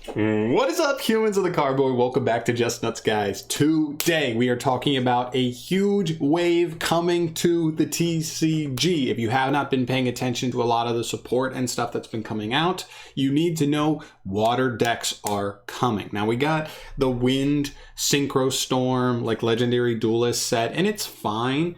What is up, humans of the cardboard? Welcome back to Just Nuts, guys. Today we are talking about a huge wave coming to the TCG. If you have not been paying attention to a lot of the support and stuff that's been coming out, you need to know water decks are coming. Now we got the Wind Synchro Storm, like Legendary Duelist set, and it's fine.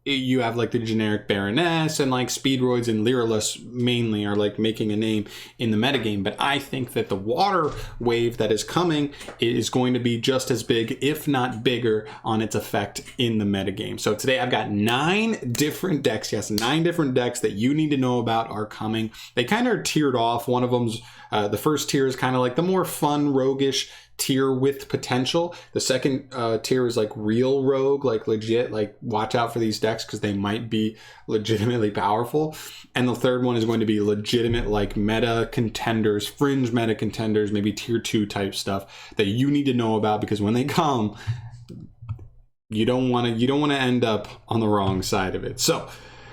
You have like the generic Baroness and like Speedroids and Lyralus mainly are like making a name in the metagame. But I think that the water wave that is coming is going to be just as big, if not bigger, on its effect in the metagame. So today I've got 9 different decks. Yes, 9 different decks that you need to know about are coming. They kind of are tiered off. One of them's the first tier is kind of like the more fun, roguish tier with potential. The second tier is like real rogue, like legit, like watch out for these decks because they might be legitimately powerful. And the third one is going to be legitimate, like meta contenders, fringe meta contenders, maybe tier 2 type stuff that you need to know about, because when they come, you don't want to end up on the wrong side of it. So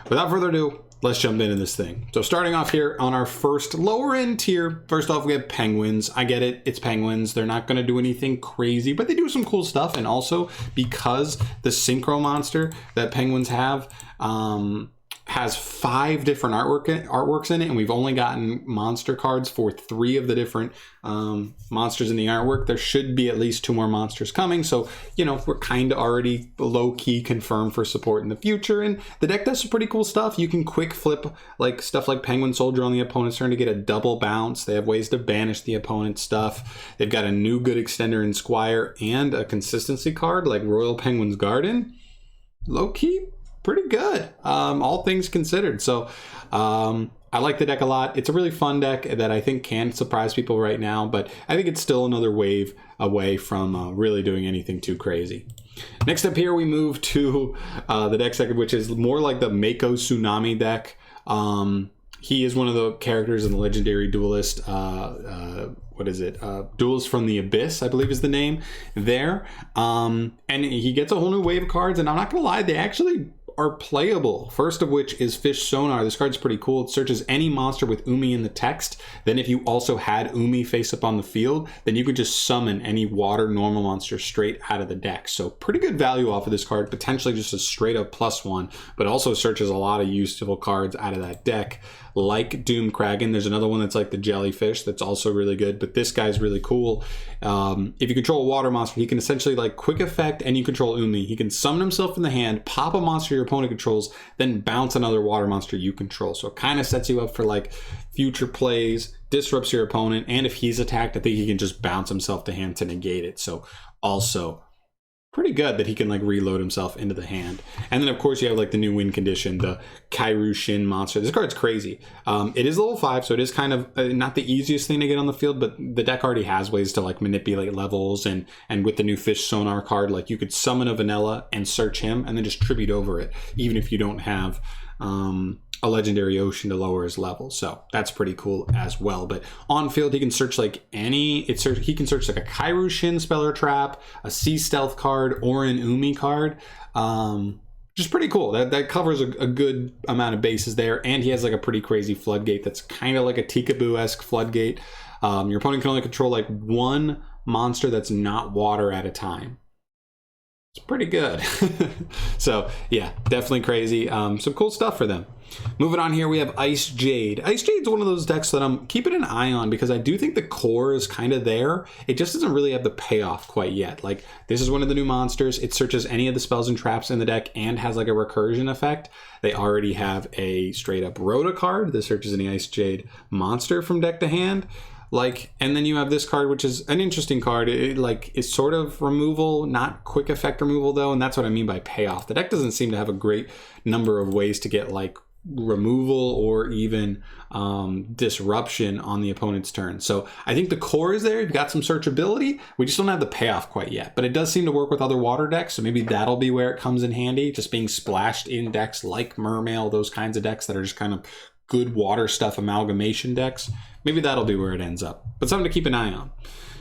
without further ado, let's jump into this thing. So starting off here on our first lower end tier, first off we have Penguins. I get it, it's Penguins. They're not going to do anything crazy, but they do some cool stuff. And also because the Synchro monster that Penguins have has 5 different artworks in it, and we've only gotten monster cards for 3 of the different monsters in the artwork. There should be at least 2 more monsters coming, so you know, we're kind of already low-key confirmed for support in the future. And the deck does some pretty cool stuff. You can quick flip like stuff like Penguin Soldier on the opponent's turn to get a double bounce. They have ways to banish the opponent's stuff. They've got a new good extender in Squire and a consistency card like Royal Penguin's Garden. Low-key pretty good, all things considered. So I like the deck a lot. It's a really fun deck that I think can surprise people right now, but I think it's still another wave away from really doing anything too crazy. Next up here, we move to the deck second, which is more like the Mako Tsunami deck. He is one of the characters in the Legendary Duelist. What is it? Duels from the Abyss, I believe is the name there. And he gets a whole new wave of cards, and I'm not gonna lie, they actually are playable. First of which is Fish Sonar. This card's pretty cool. It searches any monster with Umi in the text. Then if you also had Umi face up on the field, then you could just summon any water normal monster straight out of the deck. So pretty good value off of this card, potentially just a straight up +1, but also searches a lot of useful cards out of that deck, like Doom Kraken. There's another one that's like the Jellyfish that's also really good, but this guy's really cool. If you control a water monster, he can essentially like quick effect and you control Umi. He can summon himself in the hand, pop a monster your opponent controls, then bounce another water monster you control. So it kind of sets you up for like future plays, disrupts your opponent, and if he's attacked, I think he can just bounce himself to hand to negate it. So also pretty good that he can like reload himself into the hand. And then of course you have like the new win condition, the Kairu Shin monster. This card's crazy. It is level 5, so it is kind of not the easiest thing to get on the field, but the deck already has ways to like manipulate levels, and with the new Fish Sonar card, like you could summon a vanilla and search him and then just tribute over it, even if you don't have a legendary ocean to lower his level. So that's pretty cool as well. But on field, he can search like he can search like a Kairu Shin Speller Trap, a Sea Stealth card, or an Umi card. Just pretty cool. That covers a good amount of bases there. And he has like a pretty crazy floodgate that's kind of like a Tikaboo-esque floodgate. Your opponent can only control like 1 monster that's not water at a time. It's pretty good. So yeah, definitely crazy. Some cool stuff for them. Moving on here, we have Ice Jade. Ice Jade's one of those decks that I'm keeping an eye on because I do think the core is kind of there. It just doesn't really have the payoff quite yet. Like, this is one of the new monsters. It searches any of the spells and traps in the deck and has like a recursion effect. They already have a straight up Rhoda card that searches any Ice Jade monster from deck to hand. Like, and then you have this card, which is an interesting card. It's sort of removal, not quick effect removal though, and that's what I mean by payoff. The deck doesn't seem to have a great number of ways to get like removal or even disruption on the opponent's turn. So I think the core is there. You've got some searchability. We just don't have the payoff quite yet, but it does seem to work with other water decks. So maybe that'll be where it comes in handy, just being splashed in decks like Mermail, those kinds of decks that are just kind of good water stuff amalgamation decks. Maybe that'll be where it ends up, but something to keep an eye on.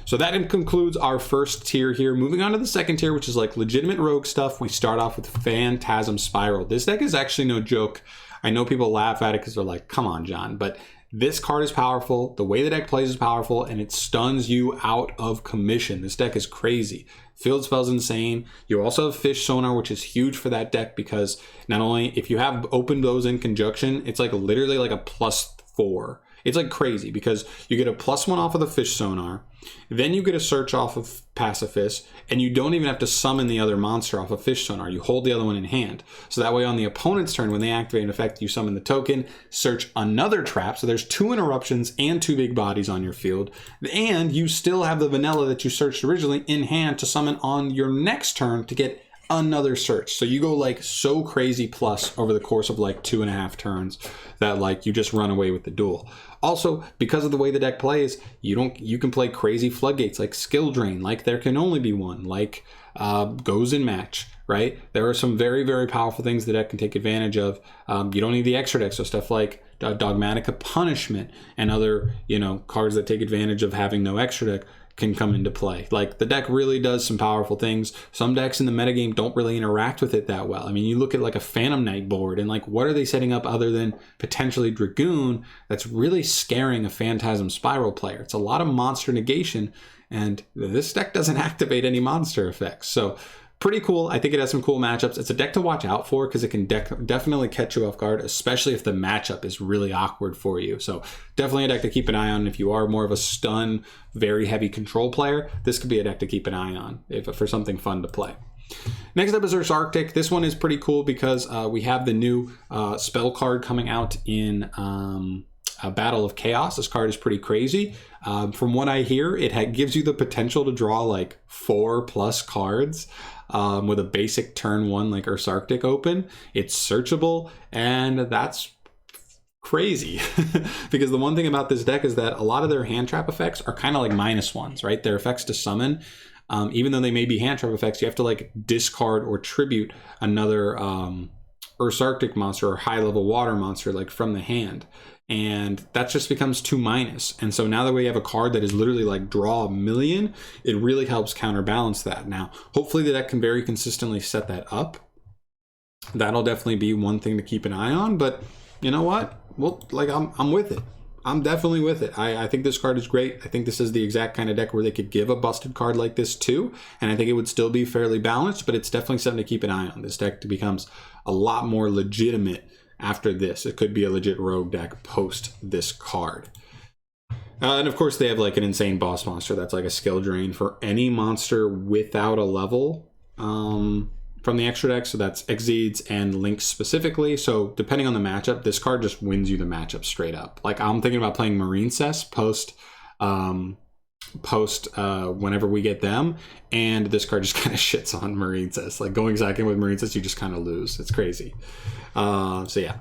So that concludes our first tier here. Moving on to the second tier, which is like legitimate rogue stuff. We start off with Phantasm Spiral. This deck is actually no joke. I know people laugh at it because they're like, come on, John, but This card is powerful, the way the deck plays is powerful, and it stuns you out of commission. This deck is crazy. Field Spell's insane. You also have Fish Sonar, which is huge for that deck because not only if you have opened those in conjunction, it's like literally like a +4. It's like crazy because you get a +1 off of the Fish Sonar, then you get a search off of Pacifist, and you don't even have to summon the other monster off of Fish Sonar. You hold the other one in hand. So that way on the opponent's turn, when they activate an effect, you summon the token, search another trap. So there's 2 interruptions and 2 big bodies on your field. And you still have the vanilla that you searched originally in hand to summon on your next turn to get another search. So you go like so crazy plus over the course of like 2.5 turns that like you just run away with the duel. Also, because of the way the deck plays, you can play crazy floodgates like Skill Drain, like There Can Only Be One, like Goes in Match, right? There are some very, very powerful things the deck can take advantage of. You don't need the extra deck, so stuff like Dogmatica Punishment and other, cards that take advantage of having no extra deck can come into play. Like the deck really does some powerful things. Some decks in the metagame don't really interact with it that well. I mean, you look at like a Phantom Knight board and like what are they setting up other than potentially Dragoon that's really scaring a Phantasm Spiral player? It's a lot of monster negation, and this deck doesn't activate any monster effects. So pretty cool. I think it has some cool matchups. It's a deck to watch out for because it can definitely catch you off guard, especially if the matchup is really awkward for you. So definitely a deck to keep an eye on. If you are more of a stun, very heavy control player, this could be a deck to keep an eye on for something fun to play. Next up is Earth's Arctic. This one is pretty cool because we have the new spell card coming out in a Battle of Chaos. This card is pretty crazy. From what I hear, it gives you the potential to draw like 4+ cards. With a basic turn 1 like Earth's Arctic open. It's searchable, and that's crazy because the one thing about this deck is that a lot of their hand trap effects are kind of like -1s, right? They're effects to summon. Even though they may be hand trap effects, you have to like discard or tribute another Earth's Arctic monster or high level water monster like from the hand. And that just becomes 2-. And so now that we have a card that is literally like draw 1,000,000, it really helps counterbalance that. Now, hopefully the deck can very consistently set that up. That'll definitely be one thing to keep an eye on, but you know what? Well, like I'm with it. I'm definitely with it. I think this card is great. I think this is the exact kind of deck where they could give a busted card like this too. And I think it would still be fairly balanced, but it's definitely something to keep an eye on. This deck becomes a lot more legitimate after this. It could be a legit rogue deck post this card. And of course they have like an insane boss monster that's like a skill drain for any monster without a level from the extra deck. So that's Exceeds and Lynx specifically. So depending on the matchup, this card just wins you the matchup straight up. Like I'm thinking about playing Marine Cess post whenever we get them, and this card just kind of shits on Marine Cess. Like going second with Marine Cess, you just kind of lose. It's crazy. So yeah.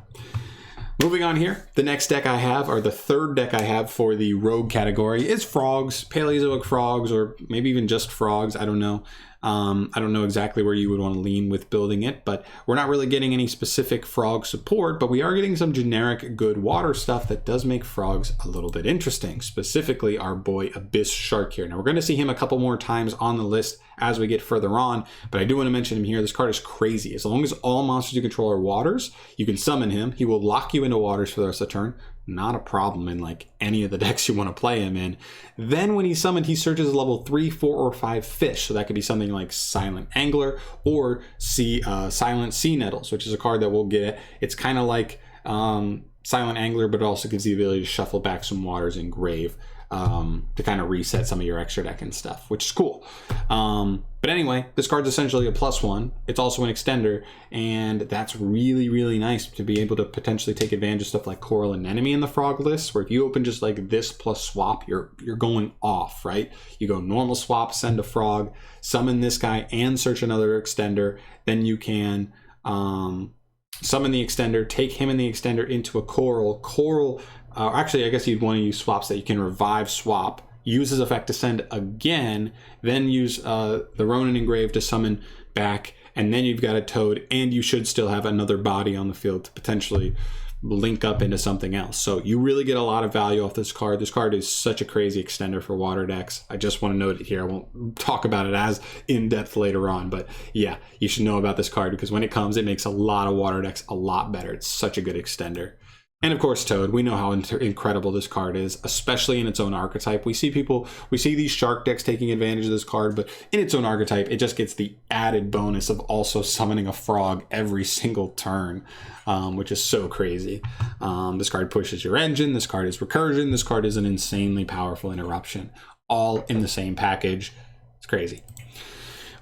Moving on here, the next deck I have, or the third deck I have for the rogue category, is Frogs, Paleozoic Frogs, or maybe even just Frogs. I don't know. I don't know exactly where you would want to lean with building it, but we're not really getting any specific frog support, but we are getting some generic good water stuff that does make frogs a little bit interesting, specifically our boy Abyss Shark here. Now we're going to see him a couple more times on the list as we get further on, but I do want to mention him here. This card is crazy. As long as all monsters you control are waters, you can summon him. He will lock you into waters for the rest of the turn. Not a problem in like any of the decks you want to play him in. Then when he's summoned, he searches a level 3, 4, or 5 fish. So that could be something like Silent Angler or Silent Sea Nettles, which is a card that we'll get. It's kind of like Silent Angler, but it also gives the ability to shuffle back some waters in Grave to kind of reset some of your extra deck and stuff, which is cool. But anyway, this card's essentially a +1. It's also an extender, and that's really, really nice to be able to potentially take advantage of stuff like Coral Anemone in the frog list, where if you open just like this plus swap, you're going off, right? You go normal swap, send a frog, summon this guy, and search another extender. Then you can summon the extender, take him and the extender into a coral. Actually, I guess you'd want to use swaps that you can revive swap, use his effect to send again, then use the Ronin Engrave to summon back, and then you've got a Toad, and you should still have another body on the field to potentially link up into something else. So you really get a lot of value off this card. This card is such a crazy extender for water decks. I just want to note it here. I won't talk about it as in depth later on, but yeah, you should know about this card because when it comes, it makes a lot of water decks a lot better. It's such a good extender. And of course, Toad. We know how incredible this card is, especially in its own archetype. We see these shark decks taking advantage of this card, but in its own archetype, it just gets the added bonus of also summoning a frog every single turn, which is so crazy. This card pushes your engine. This card is recursion. This card is an insanely powerful interruption, all in the same package. It's crazy.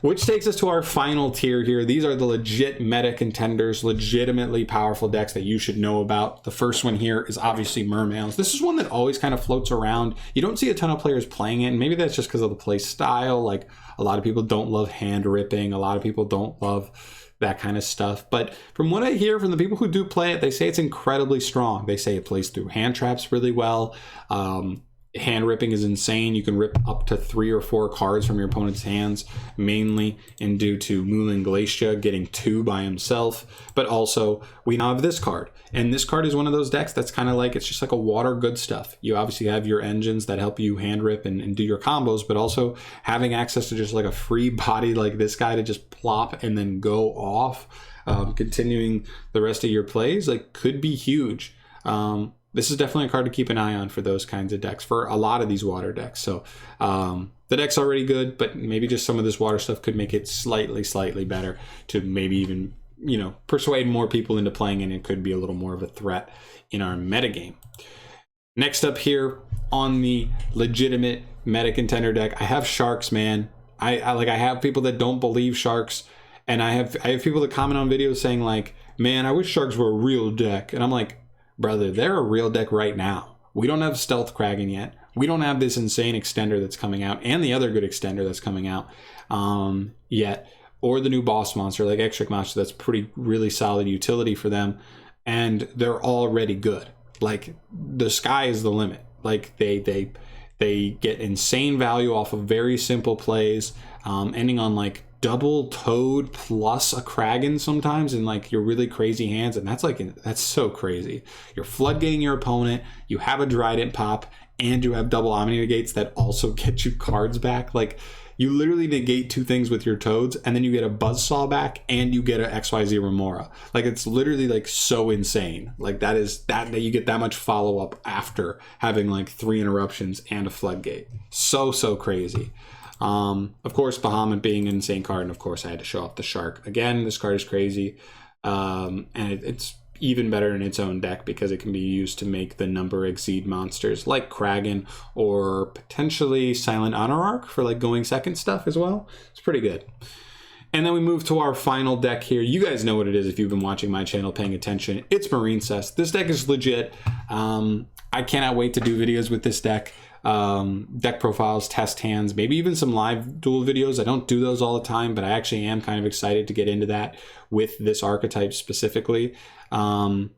Which takes us to our final tier here. These are the legit meta contenders, legitimately powerful decks that you should know about. The first one here is obviously Mermails. This is one that always kind of floats around. You don't see a ton of players playing it, and maybe that's just because of the play style. Like, a lot of people don't love hand ripping. A lot of people don't love that kind of stuff. But from what I hear from the people who do play it, they say it's incredibly strong. They say it plays through hand traps really well. Hand ripping is insane. You can rip up to 3 or 4 cards from your opponent's hands, mainly in due to Moulin Glacier getting 2 by himself. But also, we now have this card. And this card is one of those decks that's kind of like, it's just like a water good stuff. You obviously have your engines that help you hand rip and do your combos, but also having access to just like a free body like this guy to just plop and then go off, continuing the rest of your plays, like, could be huge. This is definitely a card to keep an eye on for those kinds of decks, for a lot of these water decks. So the deck's already good, but maybe just some of this water stuff could make it slightly better to maybe even, persuade more people into playing, and it could be a little more of a threat in our metagame. Next up here on the legitimate meta contender deck, I have Sharks, man. I have people that don't believe Sharks, and I have people that comment on videos saying like, man, I wish Sharks were a real deck. And I'm like, brother, they're a real deck right now. We don't have Stealth Kraken yet. We don't have this insane extender that's coming out, and the other good extender that's coming out yet, or the new boss monster like Extric Monster that's really solid utility for them, and they're already good. Like, the sky is the limit. Like, they get insane value off of very simple plays, ending on like double Toad plus a Kraken sometimes in like your really crazy hands, and that's so crazy. You're floodgating your opponent, you have a Trident pop, and you have double Omni Negates that also get you cards back. Like, you literally negate 2 things with your Toads, and then you get a Buzzsaw back, and you get a XYZ Remora. Like, it's literally like so insane. Like, that you get that much follow up after having like 3 interruptions and a floodgate. So crazy. Of course, Bahamut being an insane card, and of course I had to show off the Shark. Again, this card is crazy, and it's even better in its own deck because it can be used to make the number exceed monsters like Kraken, or potentially Silent Honorarch for like going second stuff as well. It's pretty good. And then we move to our final deck here. You guys know what it is if you've been watching my channel, paying attention. It's Marincess. This deck is legit. I cannot wait to do videos with this deck. Deck profiles, test hands, maybe even some live duel videos. I don't do those all the time, but I actually am kind of excited to get into that with this archetype specifically. One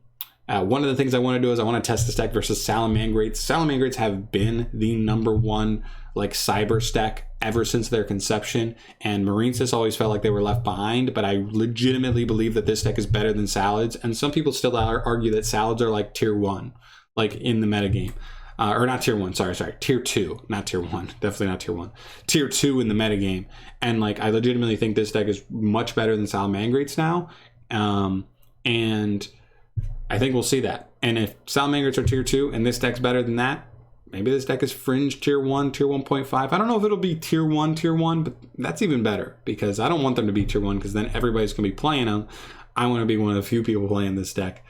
of the things I want to do is I want to test this deck versus Salamangrates. Salamangrates have been the #1 like cyber stack ever since their conception, and Marincess always felt like they were left behind, but I legitimately believe that this deck is better than Salads, and some people still argue that Salads are like tier 1, like in the metagame. Or not tier 1, sorry, tier 2, not tier 1, definitely not tier 1. Tier 2 in the metagame. And like, I legitimately think this deck is much better than Salamangrates now. And I think we'll see that. And if Salamangrates are tier 2 and this deck's better than that, maybe this deck is fringe tier 1, tier 1.5. I don't know if it'll be tier 1, but that's even better because I don't want them to be tier 1 because then everybody's going to be playing them. I want to be one of the few people playing this deck.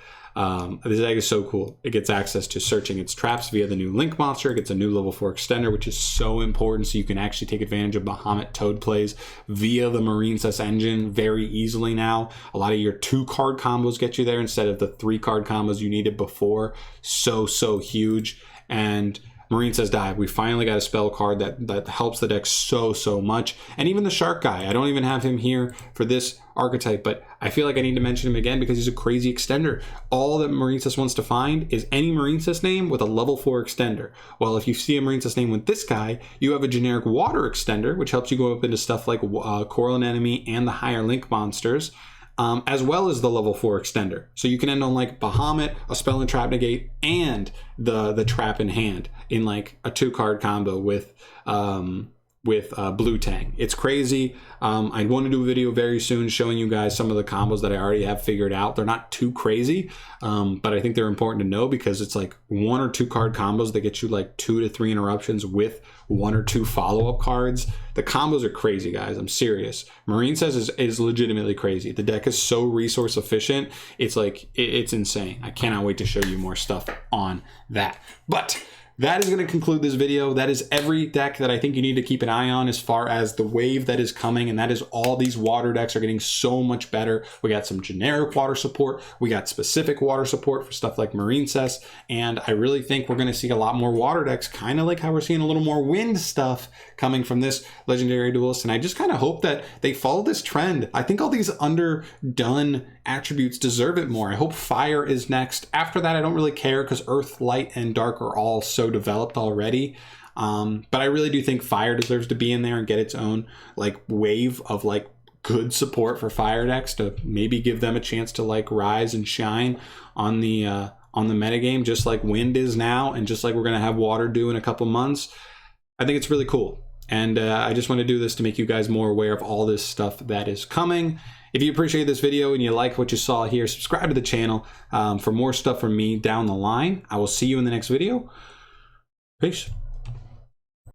This deck is so cool. It gets access to searching its traps via the new Link monster. It gets a new level 4 extender, which is so important, so you can actually take advantage of Bahamut Toad plays via the Marincess engine very easily now. A lot of your 2-card combos get you there instead of the 3-card combos you needed before. So huge. And Marincess Dive, we finally got a spell card that helps the deck so much. And even the Shark guy, I don't even have him here for this archetype, but I feel like I need to mention him again because he's a crazy extender. All that Marincess wants to find is any Marincess name with a level 4 extender. Well, if you see a Marincess name with this guy, you have a generic water extender, which helps you go up into stuff like Coral Anemone and the higher Link monsters. As well as the level 4 extender. So you can end on like Bahamut, a spell and trap negate, and the trap in hand in like a 2-card combo with Blue Tang. It's crazy. I want to do a video very soon showing you guys some of the combos that I already have figured out. They're not too crazy, but I think they're important to know because it's like 1 or 2 card combos that get you like 2 to 3 interruptions with 1 or 2 follow-up cards. The combos are crazy, guys. I'm serious. Marine Says is legitimately crazy. The deck is so resource efficient. It's like, it's insane. I cannot wait to show you more stuff on that. But that is going to conclude this video. That is every deck that I think you need to keep an eye on as far as the wave that is coming, and that is all these water decks are getting so much better. We got some generic water support. We got specific water support for stuff like Marine Cess, and I really think we're going to see a lot more water decks, kind of like how we're seeing a little more wind stuff coming from this Legendary Duelist, and I just kind of hope that they follow this trend. I think all these underdone attributes deserve it more. I hope Fire is next. After that, I don't really care because Earth, Light, and Dark are all so developed already. But I really do think Fire deserves to be in there and get its own like wave of like good support for Fire decks to maybe give them a chance to like rise and shine on the metagame, just like Wind is now, and just like we're gonna have Water do in a couple months. I think it's really cool. And I just want to do this to make you guys more aware of all this stuff that is coming. If you appreciate this video and you like what you saw here, subscribe to the channel for more stuff from me down the line. I will see you in the next video. Peace.